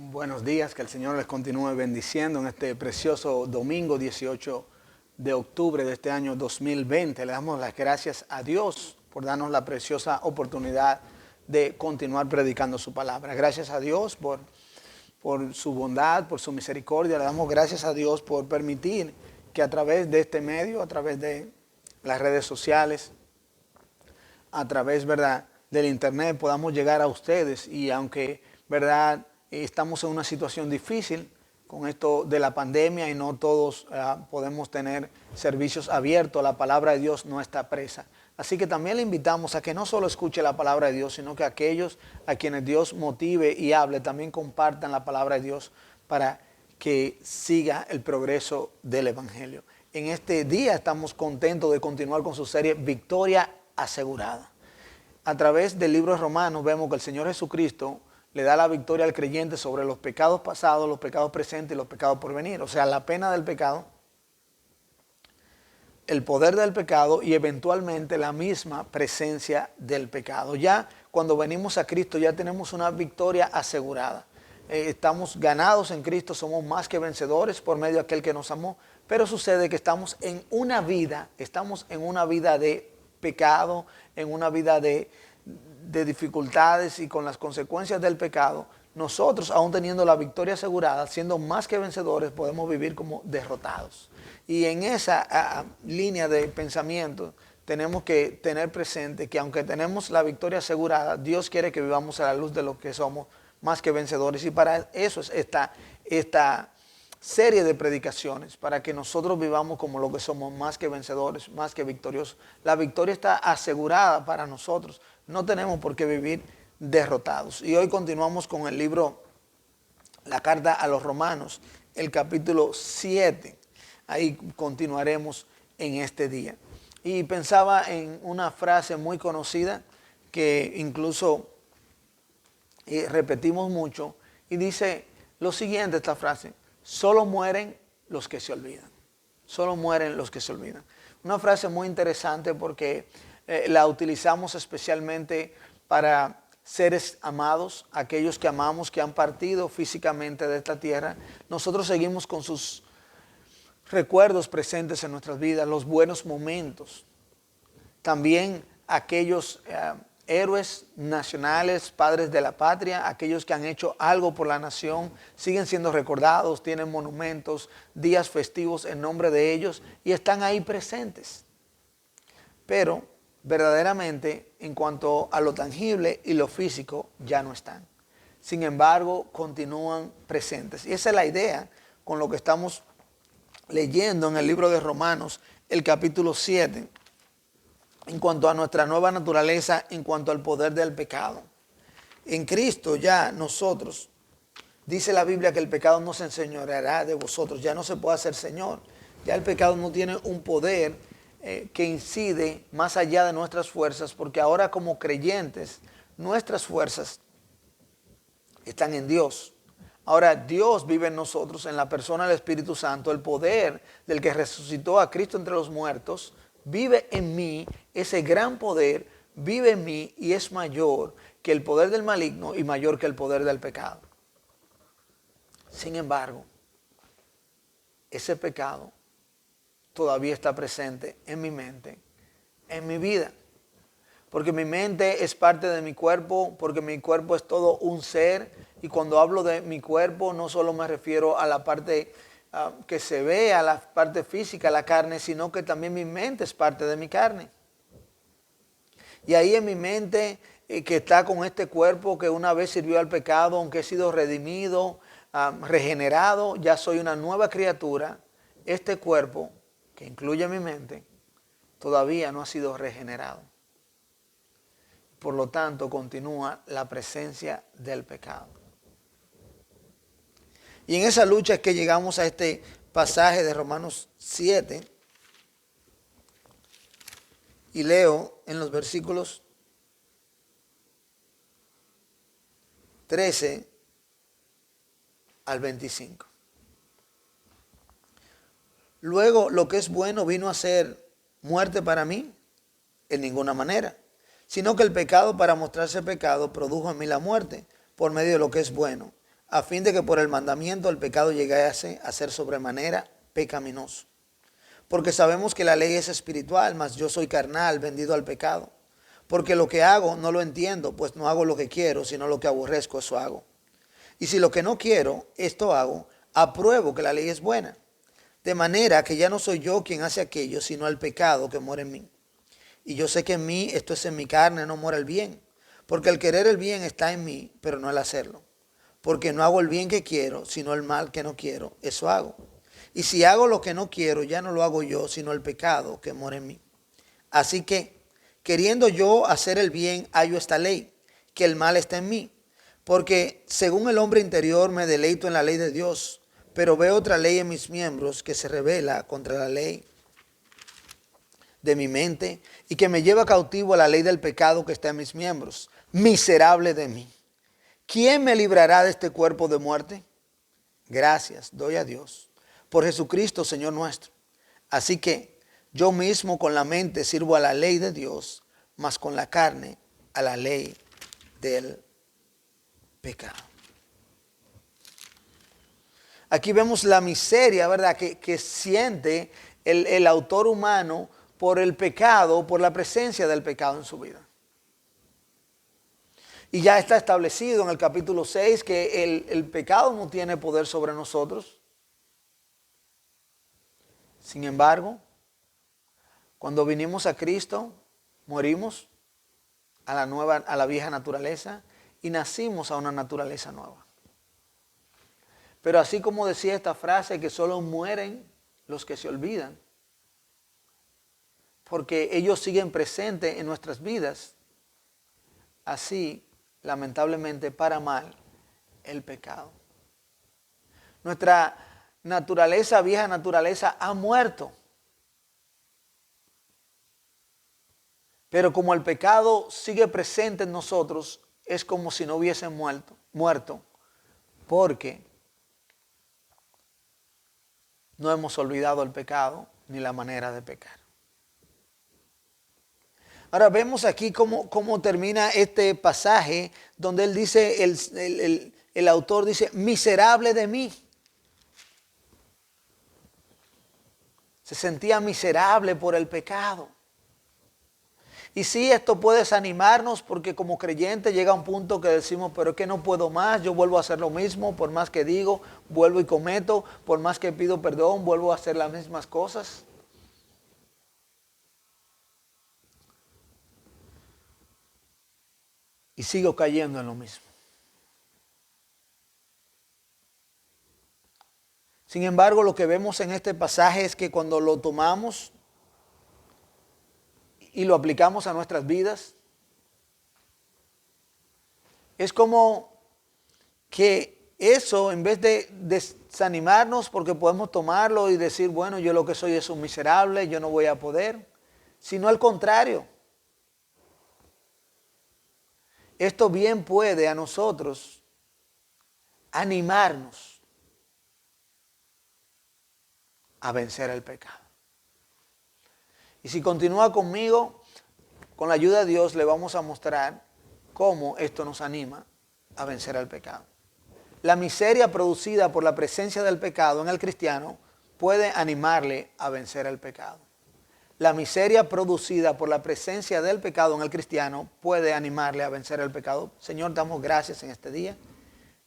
Buenos días, que el Señor les continúe bendiciendo en este precioso domingo 18 de octubre de este año 2020. Le damos las gracias a Dios por darnos la preciosa oportunidad de continuar predicando su palabra. Gracias a Dios por su bondad, por su misericordia. Le damos gracias a Dios por permitir que a través de este medio, a través de las redes sociales, a través, ¿verdad?, del internet podamos llegar a ustedes. Y aunque, ¿verdad?, estamos en una situación difícil con esto de la pandemia y no todos podemos tener servicios abiertos, la palabra de Dios no está presa. Así que también le invitamos a que no solo escuche la palabra de Dios, sino que aquellos a quienes Dios motive y hable, también compartan la palabra de Dios para que siga el progreso del Evangelio. En este día estamos contentos de continuar con su serie Victoria Asegurada. A través del libro de Romanos vemos que el Señor Jesucristo le da la victoria al creyente sobre los pecados pasados, los pecados presentes y los pecados por venir. O sea, la pena del pecado, el poder del pecado y eventualmente la misma presencia del pecado. Ya cuando venimos a Cristo ya tenemos una victoria asegurada. Estamos ganados en Cristo, somos más que vencedores por medio de aquel que nos amó. Pero sucede que estamos en una vida de pecado, en una vida de dificultades y con las consecuencias del pecado. Nosotros, aún teniendo la victoria asegurada, siendo más que vencedores, podemos vivir como derrotados. Y en esa línea de pensamiento tenemos que tener presente que aunque tenemos la victoria asegurada, Dios quiere que vivamos a la luz de lo que somos más que vencedores. Y para eso es esta serie de predicaciones, para que nosotros vivamos como lo que somos, más que vencedores, más que victoriosos. La victoria está asegurada para nosotros. No tenemos por qué vivir derrotados. Y hoy continuamos con el libro, la carta a los Romanos, el capítulo 7. Ahí continuaremos en este día. Y pensaba en una frase muy conocida que incluso repetimos mucho, y dice lo siguiente, esta frase: solo mueren los que se olvidan. Solo mueren los que se olvidan. Una frase muy interesante porque la utilizamos especialmente para seres amados, aquellos que amamos, que han partido físicamente de esta tierra. Nosotros seguimos con sus recuerdos presentes en nuestras vidas, los buenos momentos. También aquellos héroes nacionales, padres de la patria, aquellos que han hecho algo por la nación, siguen siendo recordados, tienen monumentos, días festivos en nombre de ellos y están ahí presentes. Pero verdaderamente, en cuanto a lo tangible y lo físico, ya no están. Sin embargo, continúan presentes. Y esa es la idea con lo que estamos leyendo en el libro de Romanos, el capítulo 7. En cuanto a nuestra nueva naturaleza, en cuanto al poder del pecado. En Cristo ya nosotros, dice la Biblia que el pecado no se enseñoreará de vosotros, ya no se puede hacer Señor. Ya el pecado no tiene un poder que incide más allá de nuestras fuerzas, porque ahora como creyentes, nuestras fuerzas están en Dios. Ahora Dios vive en nosotros, en la persona del Espíritu Santo, el poder del que resucitó a Cristo entre los muertos, vive en mí, ese gran poder vive en mí y es mayor que el poder del maligno y mayor que el poder del pecado. Sin embargo, ese pecado todavía está presente en mi mente, en mi vida. Porque mi mente es parte de mi cuerpo, porque mi cuerpo es todo un ser. Y cuando hablo de mi cuerpo, no solo me refiero a la parte que se ve, a la parte física, la carne, sino que también mi mente es parte de mi carne. Y ahí en mi mente, que está con este cuerpo que una vez sirvió al pecado, aunque he sido redimido, regenerado, ya soy una nueva criatura. Este cuerpo, que incluye mi mente, todavía no ha sido regenerado. Por lo tanto, continúa la presencia del pecado. Y en esa lucha es que llegamos a este pasaje de Romanos 7. Y leo en los versículos 13 al 25. Luego, lo que es bueno vino a ser muerte para mí, en ninguna manera, sino que el pecado, para mostrarse pecado, produjo en mí la muerte por medio de lo que es bueno, a fin de que por el mandamiento el pecado llegase a ser sobremanera pecaminoso. Porque sabemos que la ley es espiritual, mas yo soy carnal, vendido al pecado. Porque lo que hago no lo entiendo, pues no hago lo que quiero, sino lo que aborrezco, eso hago. Y si lo que no quiero, esto hago, apruebo que la ley es buena. De manera que ya no soy yo quien hace aquello, sino el pecado que mora en mí. Y yo sé que en mí, esto es en mi carne, no mora el bien. Porque el querer el bien está en mí, pero no el hacerlo. Porque no hago el bien que quiero, sino el mal que no quiero, eso hago. Y si hago lo que no quiero, ya no lo hago yo, sino el pecado que mora en mí. Así que, queriendo yo hacer el bien, hallo esta ley, que el mal está en mí. Porque según el hombre interior me deleito en la ley de Dios, pero veo otra ley en mis miembros que se rebela contra la ley de mi mente y que me lleva cautivo a la ley del pecado que está en mis miembros. Miserable de mí. ¿Quién me librará de este cuerpo de muerte? Gracias doy a Dios por Jesucristo, Señor nuestro. Así que yo mismo con la mente sirvo a la ley de Dios, mas con la carne a la ley del pecado. Aquí vemos la miseria, ¿verdad?, que siente el autor humano por el pecado, por la presencia del pecado en su vida. Y ya está establecido en el capítulo 6 que el pecado no tiene poder sobre nosotros. Sin embargo, cuando vinimos a Cristo, morimos a la vieja naturaleza y nacimos a una naturaleza nueva. Pero así como decía esta frase, que solo mueren los que se olvidan, porque ellos siguen presentes en nuestras vidas, así, lamentablemente, para mal, el pecado. Nuestra naturaleza, vieja naturaleza, ha muerto. Pero como el pecado sigue presente en nosotros, es como si no hubiesen muerto, porque no hemos olvidado el pecado ni la manera de pecar. Ahora vemos aquí cómo termina este pasaje donde él dice, el autor dice, miserable de mí. Se sentía miserable por el pecado. Y sí, esto puede desanimarnos porque como creyente llega un punto que decimos, pero es que no puedo más, yo vuelvo a hacer lo mismo, por más que digo, vuelvo y cometo, por más que pido perdón, vuelvo a hacer las mismas cosas. Y sigo cayendo en lo mismo. Sin embargo, lo que vemos en este pasaje es que cuando lo tomamos y lo aplicamos a nuestras vidas, es como que eso, en vez de desanimarnos porque podemos tomarlo y decir, bueno, yo lo que soy es un miserable, yo no voy a poder, sino al contrario. Esto bien puede a nosotros animarnos a vencer el pecado. Y si continúa conmigo, con la ayuda de Dios le vamos a mostrar cómo esto nos anima a vencer el pecado. La miseria producida por la presencia del pecado en el cristiano puede animarle a vencer el pecado. La miseria producida por la presencia del pecado en el cristiano puede animarle a vencer el pecado. Señor, damos gracias en este día.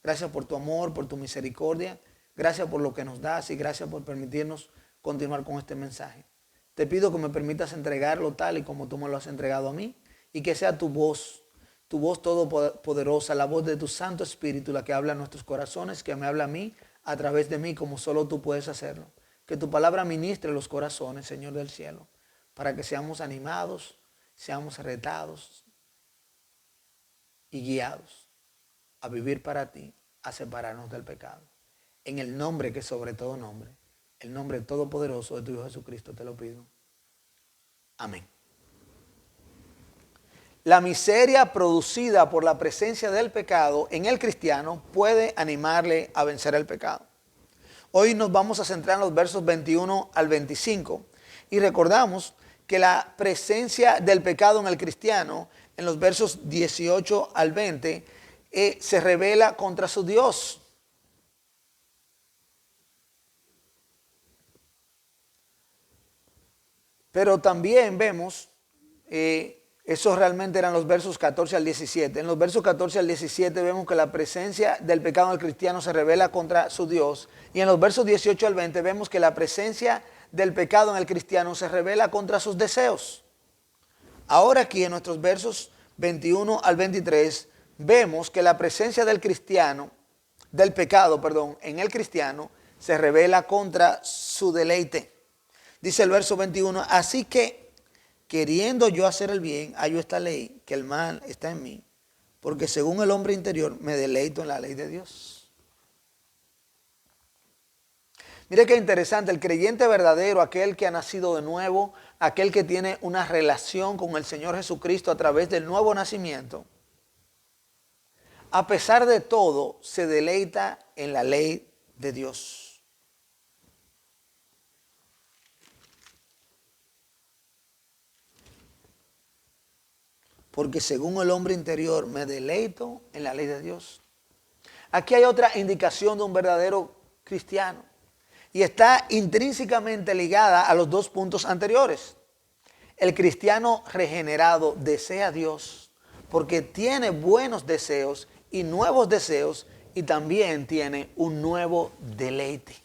Gracias por tu amor, por tu misericordia. Gracias por lo que nos das y gracias por permitirnos continuar con este mensaje. Te pido que me permitas entregarlo tal y como tú me lo has entregado a mí y que sea tu voz todopoderosa, la voz de tu Santo Espíritu, la que habla en nuestros corazones, que me habla a mí, a través de mí, como solo tú puedes hacerlo. Que tu palabra ministre los corazones, Señor del cielo, para que seamos animados, seamos retados y guiados a vivir para ti, a separarnos del pecado. En el nombre que sobre todo nombre, el nombre todopoderoso de tu Hijo Jesucristo, te lo pido. Amén. La miseria producida por la presencia del pecado en el cristiano puede animarle a vencer el pecado. Hoy nos vamos a centrar en los versos 21 al 25 y recordamos que la presencia del pecado en el cristiano, en los versos 18 al 20, se revela contra su Dios. Pero también vemos, esos realmente eran los versos 14 al 17. En los versos 14 al 17 vemos que la presencia del pecado en el cristiano se revela contra su Dios. Y en los versos 18 al 20 vemos que la presencia del pecado en el cristiano se revela contra sus deseos. Ahora aquí en nuestros versos 21 al 23 vemos que la presencia del pecado, en el cristiano se revela contra su deleite. Dice el verso 21, así que queriendo yo hacer el bien, hallo esta ley, que el mal está en mí, porque según el hombre interior me deleito en la ley de Dios. Mire qué interesante, el creyente verdadero, aquel que ha nacido de nuevo, aquel que tiene una relación con el Señor Jesucristo a través del nuevo nacimiento, a pesar de todo, se deleita en la ley de Dios. Porque según el hombre interior me deleito en la ley de Dios. Aquí hay otra indicación de un verdadero cristiano. Y está intrínsecamente ligada a los dos puntos anteriores. El cristiano regenerado desea a Dios porque tiene buenos deseos y nuevos deseos y también tiene un nuevo deleite.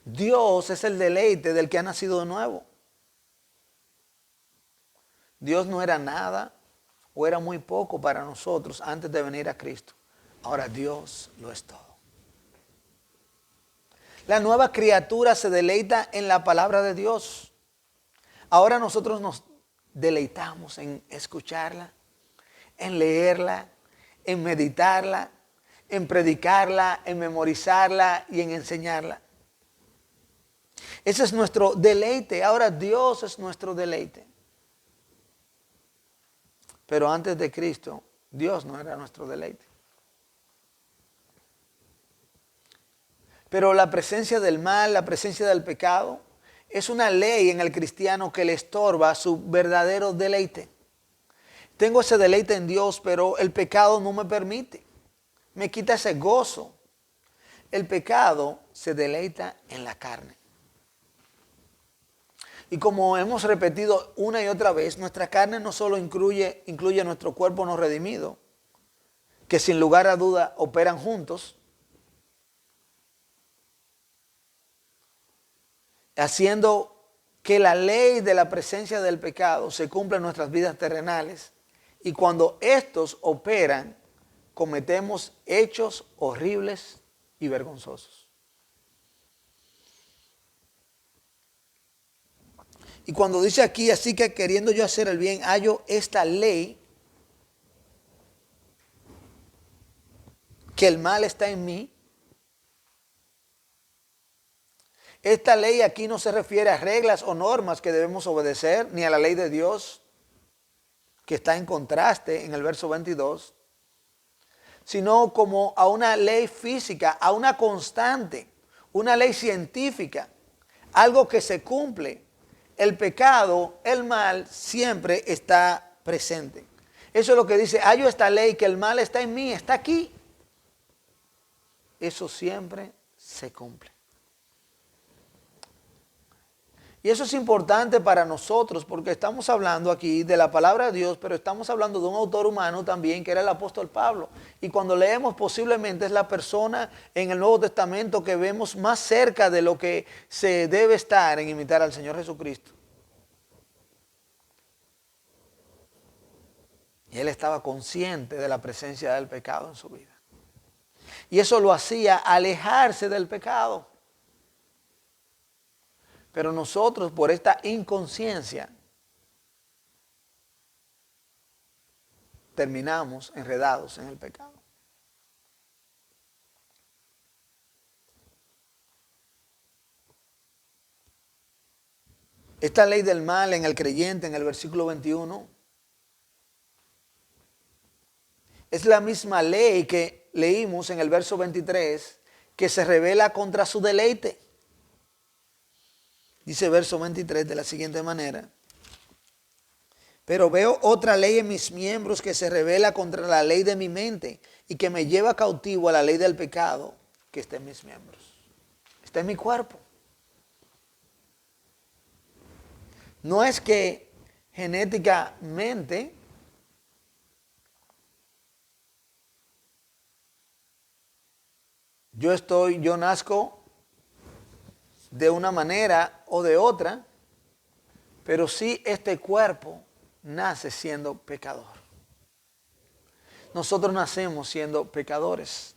Dios es el deleite del que ha nacido de nuevo. Dios no era nada o era muy poco para nosotros antes de venir a Cristo. Ahora Dios lo es todo. La nueva criatura se deleita en la palabra de Dios. Ahora nosotros nos deleitamos en escucharla, en leerla, en meditarla, en predicarla, en memorizarla y en enseñarla. Ese es nuestro deleite. Ahora Dios es nuestro deleite. Pero antes de Cristo, Dios no era nuestro deleite. Pero la presencia del mal, la presencia del pecado, es una ley en el cristiano que le estorba su verdadero deleite. Tengo ese deleite en Dios, pero el pecado no me permite. Me quita ese gozo. El pecado se deleita en la carne. Y como hemos repetido una y otra vez, nuestra carne no solo incluye nuestro cuerpo no redimido, que sin lugar a duda operan juntos, haciendo que la ley de la presencia del pecado se cumpla en nuestras vidas terrenales. Y cuando estos operan, cometemos hechos horribles y vergonzosos. Y cuando dice aquí, así que queriendo yo hacer el bien, hallo esta ley, que el mal está en mí. Esta ley aquí no se refiere a reglas o normas que debemos obedecer, ni a la ley de Dios, que está en contraste en el verso 22, sino como a una ley física, a una constante, una ley científica, algo que se cumple. El pecado, el mal, siempre está presente. Eso es lo que dice, hallo esta ley, que el mal está en mí, está aquí. Eso siempre se cumple. Y eso es importante para nosotros porque estamos hablando aquí de la palabra de Dios, pero estamos hablando de un autor humano también que era el apóstol Pablo. Y cuando leemos posiblemente es la persona en el Nuevo Testamento que vemos más cerca de lo que se debe estar en imitar al Señor Jesucristo. Y él estaba consciente de la presencia del pecado en su vida. Y eso lo hacía alejarse del pecado. Pero nosotros, por esta inconsciencia, terminamos enredados en el pecado. Esta ley del mal en el creyente, en el versículo 21, es la misma ley que leímos en el verso 23, que se revela contra su deleite. Dice verso 23 de la siguiente manera: pero veo otra ley en mis miembros que se revela contra la ley de mi mente y que me lleva cautivo a la ley del pecado, que está en mis miembros. Está en mi cuerpo. No es que genéticamente yo nazco de una manera o de otra, pero sí este cuerpo nace siendo pecador. Nosotros nacemos siendo pecadores.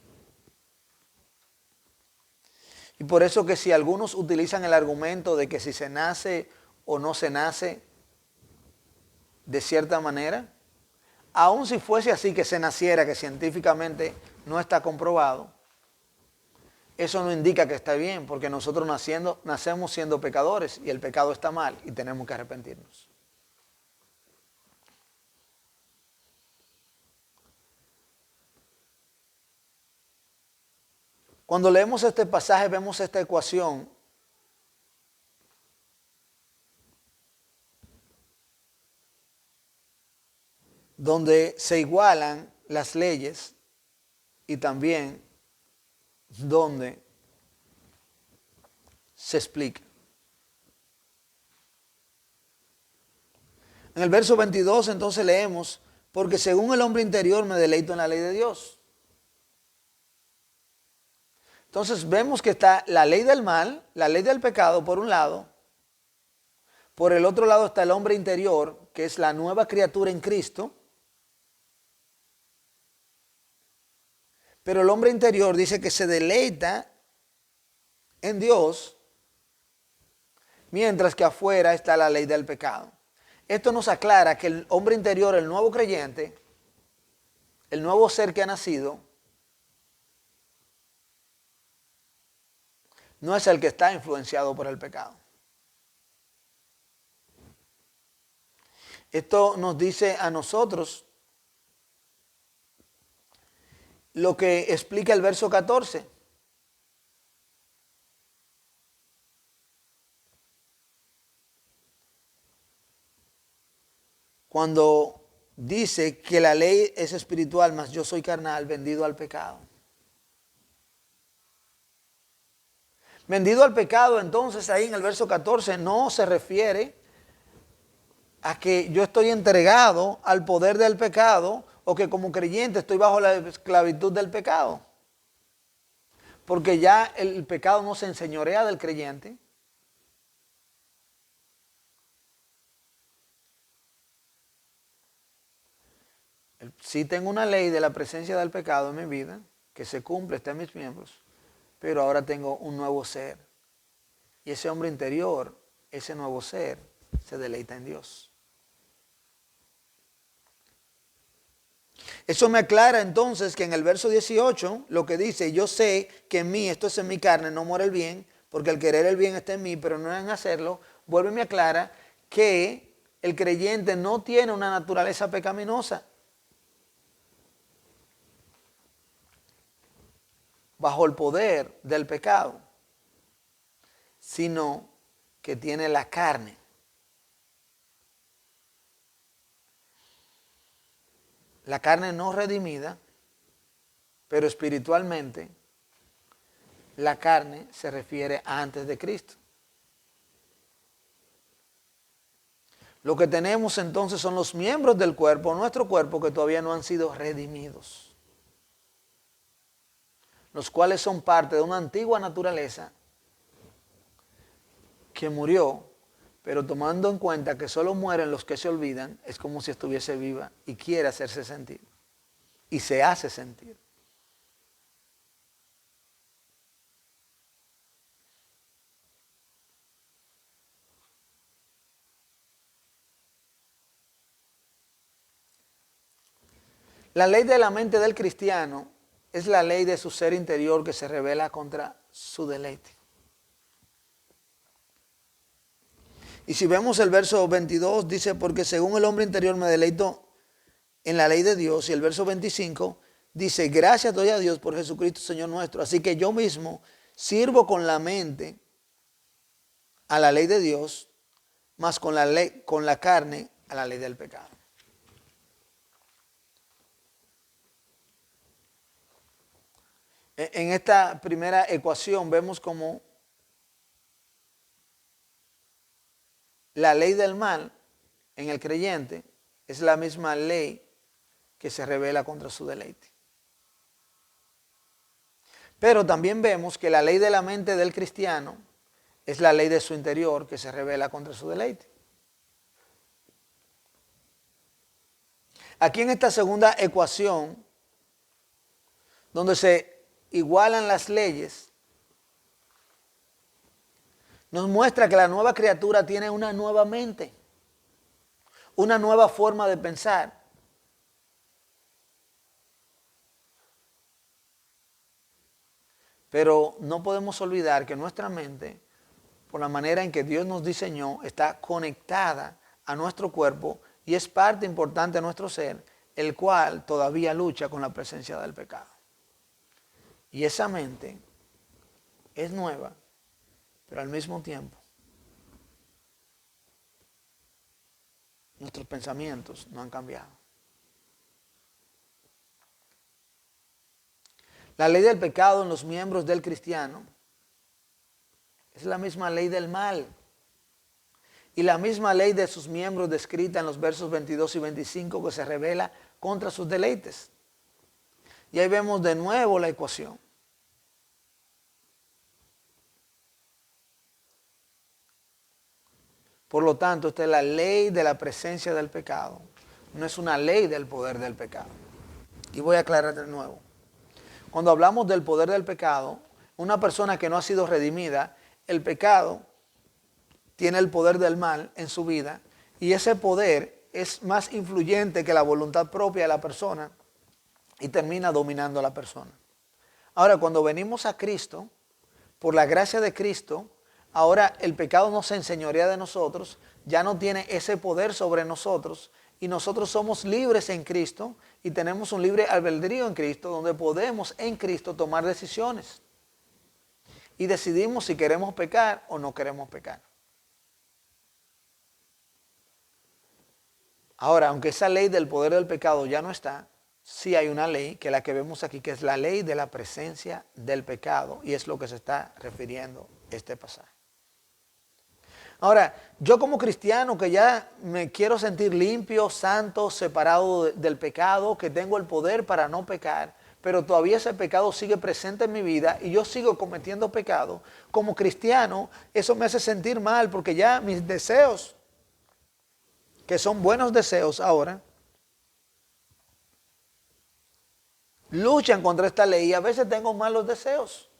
Y por eso que si algunos utilizan el argumento de que si se nace o no se nace de cierta manera, aun si fuese así que se naciera, que científicamente no está comprobado, eso no indica que está bien, porque nosotros nacemos siendo pecadores y el pecado está mal y tenemos que arrepentirnos. Cuando leemos este pasaje vemos esta ecuación donde se igualan las leyes y también donde se explica. En el verso 22 entonces leemos, porque según el hombre interior me deleito en la ley de Dios. Entonces vemos que está la ley del mal, la ley del pecado por un lado, por el otro lado está el hombre interior, que es la nueva criatura en Cristo, pero el hombre interior dice que se deleita en Dios, mientras que afuera está la ley del pecado. Esto nos aclara que el hombre interior, el nuevo creyente, el nuevo ser que ha nacido, no es el que está influenciado por el pecado. Esto nos dice a nosotros lo que explica el verso 14. Cuando dice que la ley es espiritual, mas yo soy carnal, vendido al pecado. Vendido al pecado, entonces ahí en el verso 14 no se refiere a que yo estoy entregado al poder del pecado o que como creyente estoy bajo la esclavitud del pecado. Porque ya el pecado no se enseñorea del creyente. Sí tengo una ley de la presencia del pecado en mi vida, que se cumple, está en mis miembros, pero ahora tengo un nuevo ser. Y ese hombre interior, ese nuevo ser, se deleita en Dios. Eso me aclara entonces que en el verso 18 lo que dice, yo sé que en mí, esto es en mi carne, no muere el bien, porque el querer el bien está en mí, pero no en hacerlo, vuelve y me aclara que el creyente no tiene una naturaleza pecaminosa. Bajo el poder del pecado, sino que tiene la carne. La carne no redimida, pero espiritualmente la carne se refiere a antes de Cristo. Lo que tenemos entonces son los miembros del cuerpo, nuestro cuerpo, que todavía no han sido redimidos, los cuales son parte de una antigua naturaleza que murió, pero tomando en cuenta que solo mueren los que se olvidan, es como si estuviese viva y quiere hacerse sentir. Y se hace sentir. La ley de la mente del cristiano es la ley de su ser interior que se revela contra su deleite. Y si vemos el verso 22, dice, porque según el hombre interior me deleito en la ley de Dios. Y el verso 25 dice, gracias doy a Dios por Jesucristo Señor nuestro. Así que yo mismo sirvo con la mente a la ley de Dios, más con la carne a la ley del pecado. En esta primera ecuación vemos como La ley del mal en el creyente es la misma ley que se revela contra su deleite. Pero también vemos que la ley de la mente del cristiano es la ley de su interior que se revela contra su deleite. Aquí en esta segunda ecuación, donde se igualan las leyes, nos muestra que la nueva criatura tiene una nueva mente, una nueva forma de pensar. Pero no podemos olvidar que nuestra mente, por la manera en que Dios nos diseñó, está conectada a nuestro cuerpo y es parte importante de nuestro ser, el cual todavía lucha con la presencia del pecado. Y esa mente es nueva, pero al mismo tiempo nuestros pensamientos no han cambiado. La ley del pecado en los miembros del cristiano es la misma ley del mal y la misma ley de sus miembros descrita en los versos 22 y 25 que se revela contra sus deleites. Y ahí vemos de nuevo la ecuación. Por lo tanto, esta es la ley de la presencia del pecado. No es una ley del poder del pecado. Y voy a aclarar de nuevo. Cuando hablamos del poder del pecado, una persona que no ha sido redimida, el pecado tiene el poder del mal en su vida y ese poder es más influyente que la voluntad propia de la persona y termina dominando a la persona. Ahora, cuando venimos a Cristo, por la gracia de Cristo, ahora el pecado no se enseñorea de nosotros, ya no tiene ese poder sobre nosotros y nosotros somos libres en Cristo y tenemos un libre albedrío en Cristo donde podemos en Cristo tomar decisiones y decidimos si queremos pecar o no queremos pecar. Ahora, aunque esa ley del poder del pecado ya no está, sí hay una ley que es la que vemos aquí, que es la ley de la presencia del pecado y es lo que se está refiriendo este pasaje. Ahora, yo como cristiano que ya me quiero sentir limpio, santo, separado del pecado, que tengo el poder para no pecar, pero todavía ese pecado sigue presente en mi vida y yo sigo cometiendo pecado, como cristiano eso me hace sentir mal porque ya mis deseos, que son buenos deseos ahora, luchan contra esta ley y a veces tengo malos deseos.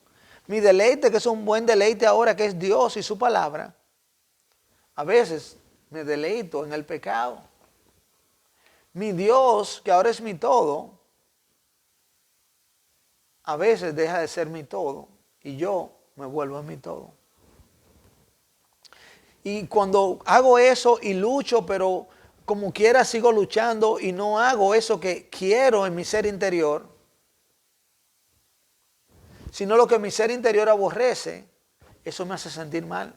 Mi deleite, que es un buen deleite ahora, que es Dios y su palabra, a veces me deleito en el pecado. Mi Dios, que ahora es mi todo, a veces deja de ser mi todo y yo me vuelvo en mi todo. Y cuando hago eso y lucho, pero como quiera sigo luchando y no hago eso que quiero en mi ser interior, sino lo que mi ser interior aborrece, eso me hace sentir mal.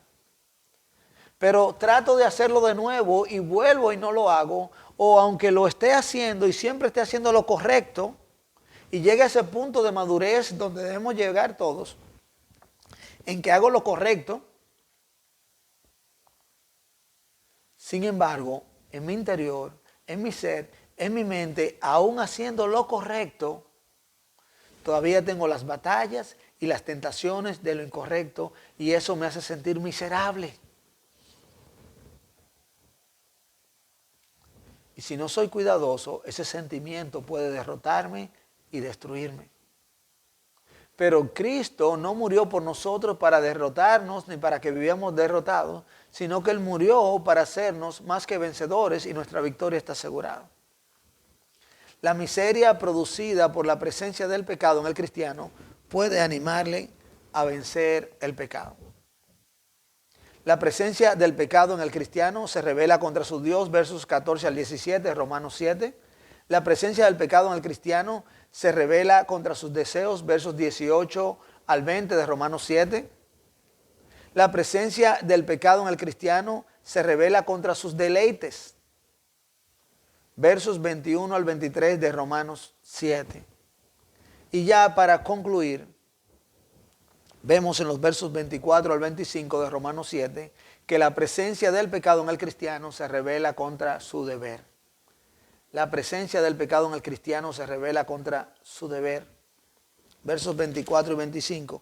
Pero trato de hacerlo de nuevo y vuelvo y no lo hago, o aunque lo esté haciendo y siempre esté haciendo lo correcto, y llegue a ese punto de madurez donde debemos llegar todos, en que hago lo correcto, sin embargo, en mi interior, en mi ser, en mi mente, aún haciendo lo correcto, todavía tengo las batallas y las tentaciones de lo incorrecto y eso me hace sentir miserable. Y si no soy cuidadoso, ese sentimiento puede derrotarme y destruirme. Pero Cristo no murió por nosotros para derrotarnos ni para que viviéramos derrotados, sino que Él murió para hacernos más que vencedores y nuestra victoria está asegurada. La miseria producida por la presencia del pecado en el cristiano puede animarle a vencer el pecado. La presencia del pecado en el cristiano se revela contra su Dios, versos 14 al 17, Romanos 7. La presencia del pecado en el cristiano se revela contra sus deseos, versos 18 al 20 de Romanos 7. La presencia del pecado en el cristiano se revela contra sus deleites, versos 21 al 23 de Romanos 7. Y ya para concluir, vemos en los versos 24 al 25 de Romanos 7 que la presencia del pecado en el cristiano se revela contra su deber. La presencia del pecado en el cristiano se revela contra su deber. Versos 24 y 25.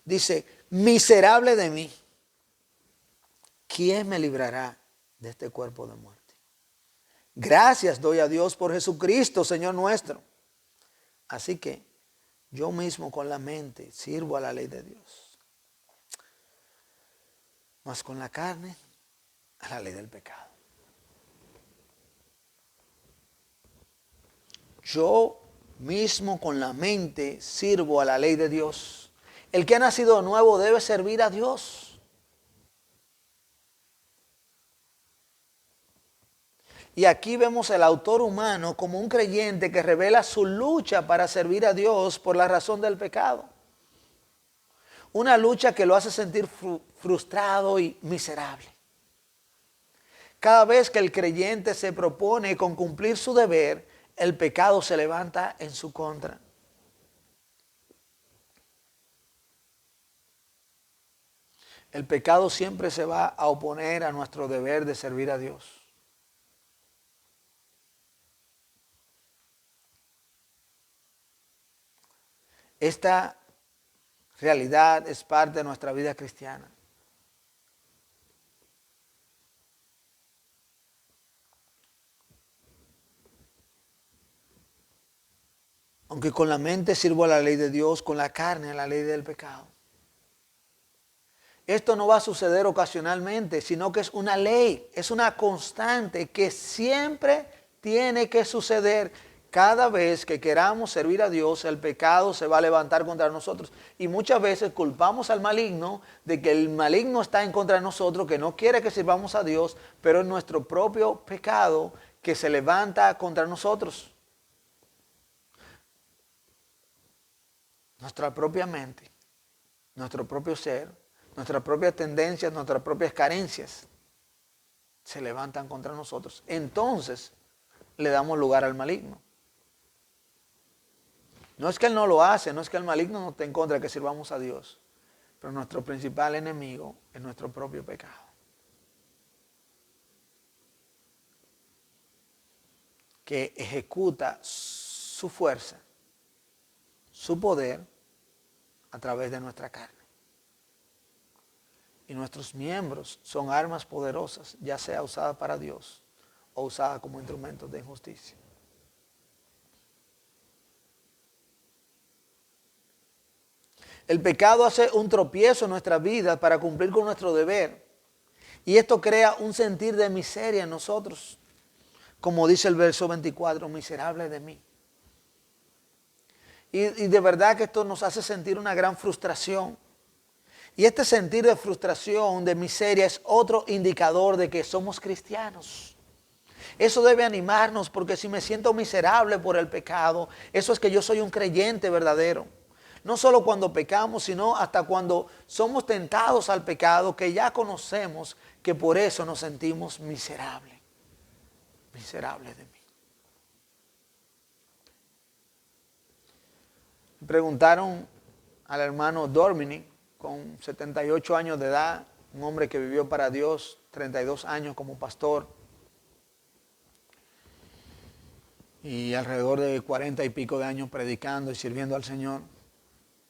Dice, miserable de mí, ¿quién me librará de este cuerpo de muerte? Gracias doy a Dios por Jesucristo, Señor nuestro. Así que yo mismo con la mente sirvo a la ley de Dios, mas con la carne a la ley del pecado. Yo mismo con la mente sirvo a la ley de Dios. El que ha nacido de nuevo debe servir a Dios. Y aquí vemos al autor humano como un creyente que revela su lucha para servir a Dios por la razón del pecado. Una lucha que lo hace sentir frustrado y miserable. Cada vez que el creyente se propone con cumplir su deber, el pecado se levanta en su contra. El pecado siempre se va a oponer a nuestro deber de servir a Dios. Esta realidad es parte de nuestra vida cristiana. Aunque con la mente sirvo a la ley de Dios, con la carne a la ley del pecado. Esto no va a suceder ocasionalmente, sino que es una ley, es una constante que siempre tiene que suceder. Cada vez que queramos servir a Dios, el pecado se va a levantar contra nosotros. Y muchas veces culpamos al maligno de que el maligno está en contra de nosotros, que no quiere que sirvamos a Dios, pero es nuestro propio pecado que se levanta contra nosotros. Nuestra propia mente, nuestro propio ser, nuestras propias tendencias, nuestras propias carencias se levantan contra nosotros. Entonces le damos lugar al maligno. No es que él no lo hace, no es que el maligno no esté en contra de que sirvamos a Dios, pero nuestro principal enemigo es nuestro propio pecado. Que ejecuta su fuerza, su poder a través de nuestra carne. Y nuestros miembros son armas poderosas, ya sea usadas para Dios o usadas como instrumentos de injusticia. El pecado hace un tropiezo en nuestra vida para cumplir con nuestro deber. Y esto crea un sentir de miseria en nosotros. Como dice el verso 24, miserable de mí. Y de verdad que esto nos hace sentir una gran frustración. Y este sentir de frustración, de miseria, es otro indicador de que somos cristianos. Eso debe animarnos, porque si me siento miserable por el pecado, eso es que yo soy un creyente verdadero. No solo cuando pecamos, sino hasta cuando somos tentados al pecado, que ya conocemos que por eso nos sentimos miserables. Miserable de mí. Me preguntaron al hermano Dominic, con 78 años de edad, un hombre que vivió para Dios 32 años como pastor y alrededor de 40 y pico de años predicando y sirviendo al Señor.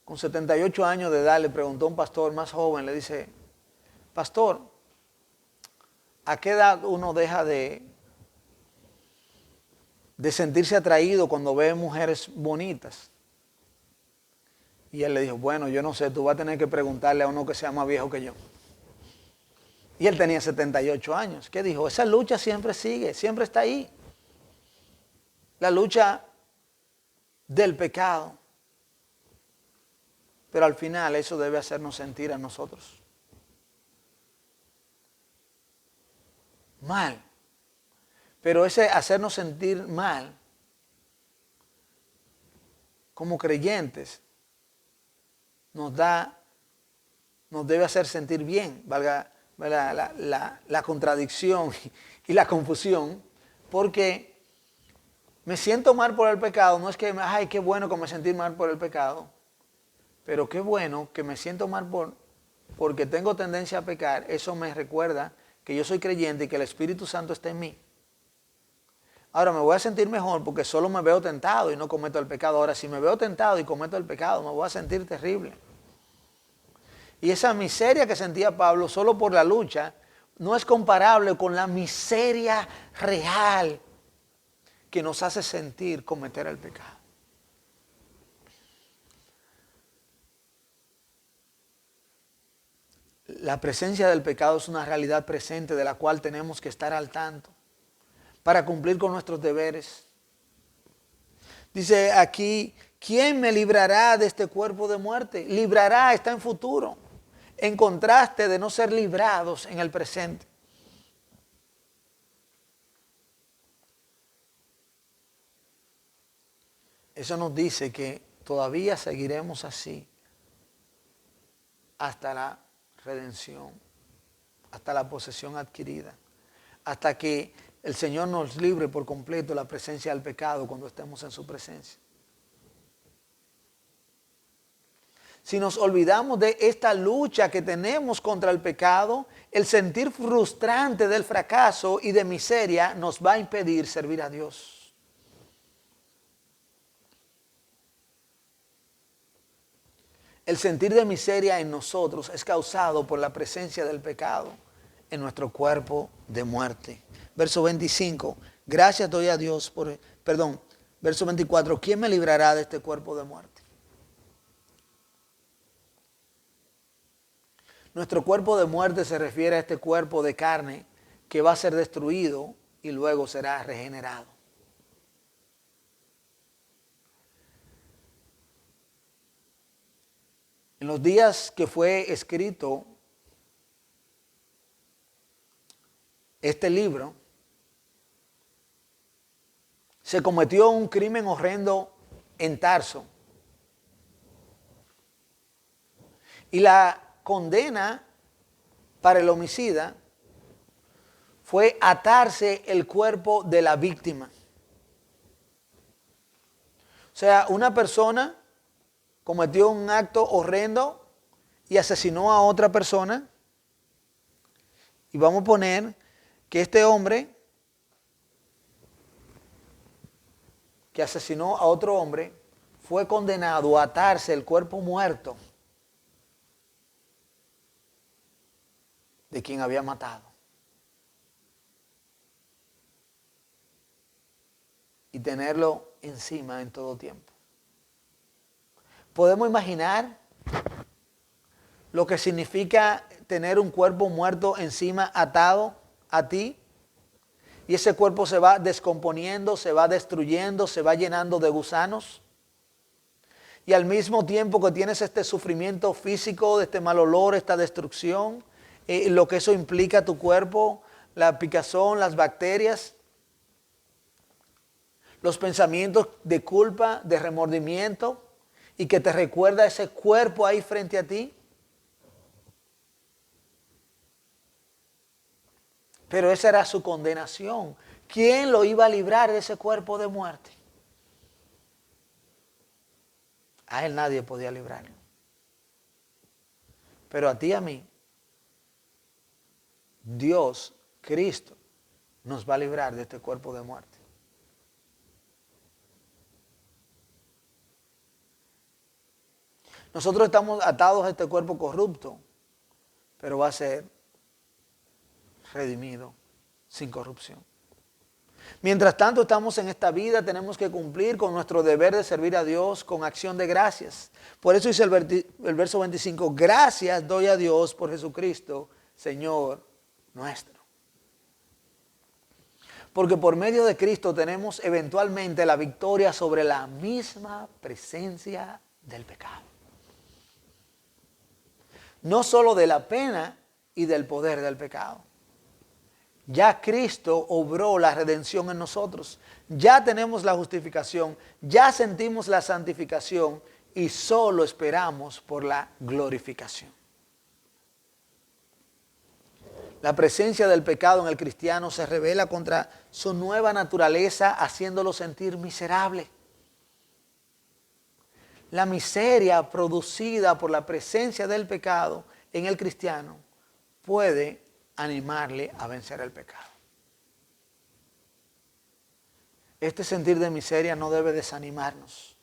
Con 78 años de edad le preguntó a un pastor más joven, le dice, pastor, ¿a qué edad uno deja de sentirse atraído cuando ve mujeres bonitas? Y él le dijo, bueno, yo no sé, tú vas a tener que preguntarle a uno que sea más viejo que yo. Y él tenía 78 años. ¿Qué dijo? Esa lucha siempre sigue, siempre está ahí. La lucha del pecado. Pero al final eso debe hacernos sentir a nosotros mal. Pero ese hacernos sentir mal como creyentes nos debe hacer sentir bien, valga la contradicción y la confusión, porque me siento mal por el pecado. No es que, ay, qué bueno que me sentí mal por el pecado, pero qué bueno que me siento mal porque tengo tendencia a pecar, eso me recuerda que yo soy creyente y que el Espíritu Santo está en mí. Ahora me voy a sentir mejor porque solo me veo tentado y no cometo el pecado. Ahora si me veo tentado y cometo el pecado, me voy a sentir terrible. Y esa miseria que sentía Pablo solo por la lucha no es comparable con la miseria real que nos hace sentir cometer el pecado. La presencia del pecado es una realidad presente de la cual tenemos que estar al tanto para cumplir con nuestros deberes. Dice aquí, ¿quién me librará de este cuerpo de muerte? Librará está en futuro, en contraste de no ser librados en el presente. Eso nos dice que todavía seguiremos así hasta la redención, hasta la posesión adquirida, hasta que el Señor nos libre por completo de la presencia del pecado cuando estemos en su presencia. Si nos olvidamos de esta lucha que tenemos contra el pecado, el sentir frustrante del fracaso y de miseria nos va a impedir servir a Dios. El sentir de miseria en nosotros es causado por la presencia del pecado en nuestro cuerpo de muerte. Verso 25, gracias doy a Dios por... verso 24, ¿quién me librará de este cuerpo de muerte? Nuestro cuerpo de muerte se refiere a este cuerpo de carne que va a ser destruido y luego será regenerado. En los días que fue escrito este libro, se cometió un crimen horrendo en Tarso. Y la condena para el homicida fue atarse el cuerpo de la víctima. O sea, una persona cometió un acto horrendo y asesinó a otra persona. Y vamos a poner que este hombre que asesinó a otro hombre fue condenado a atarse el cuerpo muerto de quien había matado. Y tenerlo encima en todo tiempo. ¿Podemos imaginar lo que significa tener un cuerpo muerto encima atado a ti? Y ese cuerpo se va descomponiendo, se va destruyendo, se va llenando de gusanos. Y al mismo tiempo que tienes este sufrimiento físico, este mal olor, esta destrucción, lo que eso implica a tu cuerpo, la picazón, las bacterias, los pensamientos de culpa, de remordimiento, y que te recuerda ese cuerpo ahí frente a ti. Pero esa era su condenación. ¿Quién lo iba a librar de ese cuerpo de muerte? A él nadie podía librarlo. Pero a ti y a mí, Dios, Cristo, nos va a librar de este cuerpo de muerte. Nosotros estamos atados a este cuerpo corrupto, pero va a ser redimido sin corrupción. Mientras tanto estamos en esta vida, tenemos que cumplir con nuestro deber de servir a Dios con acción de gracias. Por eso dice el verso 25, gracias doy a Dios por Jesucristo, Señor nuestro. Porque por medio de Cristo tenemos eventualmente la victoria sobre la misma presencia del pecado. No solo de la pena y del poder del pecado. Ya Cristo obró la redención en nosotros. Ya tenemos la justificación, ya sentimos la santificación y solo esperamos por la glorificación. La presencia del pecado en el cristiano se revela contra su nueva naturaleza, haciéndolo sentir miserable. La miseria producida por la presencia del pecado en el cristiano puede animarle a vencer el pecado. Este sentir de miseria no debe desanimarnos,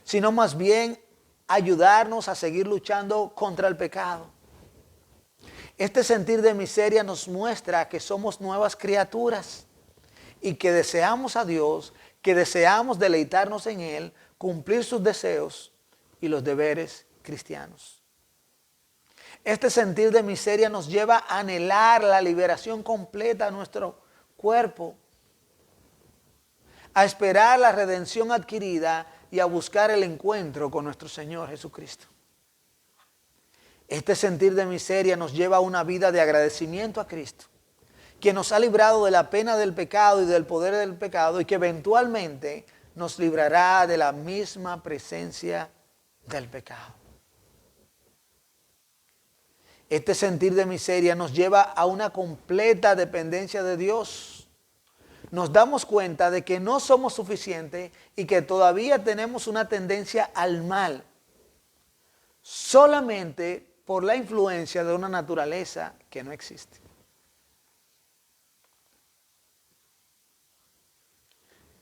sino más bien ayudarnos a seguir luchando contra el pecado. Este sentir de miseria nos muestra que somos nuevas criaturas y que deseamos a Dios, que deseamos deleitarnos en Él, cumplir sus deseos y los deberes cristianos. Este sentir de miseria nos lleva a anhelar la liberación completa de nuestro cuerpo, a esperar la redención adquirida y a buscar el encuentro con nuestro Señor Jesucristo. Este sentir de miseria nos lleva a una vida de agradecimiento a Cristo, quien nos ha librado de la pena del pecado y del poder del pecado y que eventualmente nos librará de la misma presencia del pecado. Este sentir de miseria nos lleva a una completa dependencia de Dios. Nos damos cuenta de que no somos suficientes y que todavía tenemos una tendencia al mal, solamente por la influencia de una naturaleza que no existe.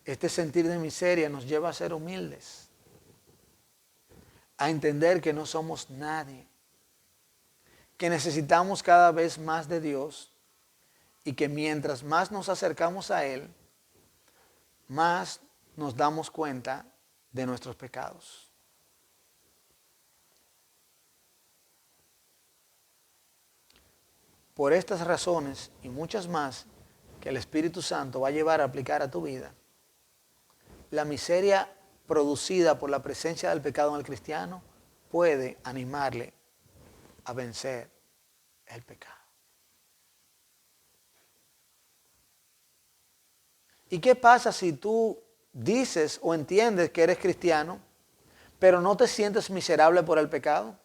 Este sentir de miseria nos lleva a ser humildes, a entender que no somos nadie, que necesitamos cada vez más de Dios y que mientras más nos acercamos a Él, más nos damos cuenta de nuestros pecados. Por estas razones y muchas más que el Espíritu Santo va a llevar a aplicar a tu vida, la miseria producida por la presencia del pecado en el cristiano puede animarle a vencer el pecado. ¿Y qué pasa si tú dices o entiendes que eres cristiano, pero no te sientes miserable por el pecado?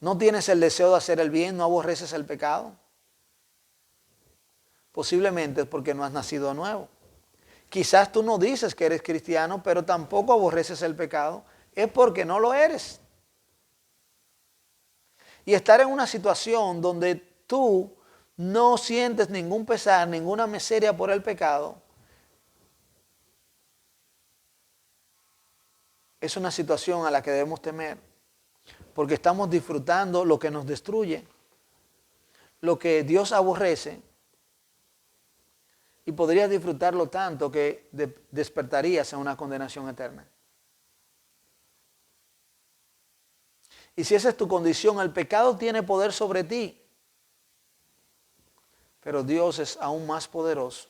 ¿No tienes el deseo de hacer el bien? ¿No aborreces el pecado? Posiblemente es porque no has nacido de nuevo. Quizás tú no dices que eres cristiano, pero tampoco aborreces el pecado. Es porque no lo eres. Y estar en una situación donde tú no sientes ningún pesar, ninguna miseria por el pecado, es una situación a la que debemos temer. Porque estamos disfrutando lo que nos destruye, lo que Dios aborrece, y podrías disfrutarlo tanto que despertarías en una condenación eterna. Y si esa es tu condición, el pecado tiene poder sobre ti, pero Dios es aún más poderoso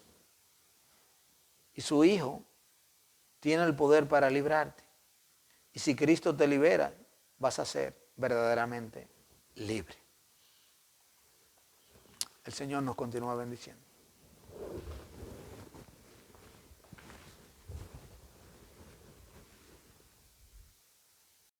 y su Hijo tiene el poder para librarte. Y si Cristo te libera, vas a ser verdaderamente libre. El Señor nos continúa bendiciendo.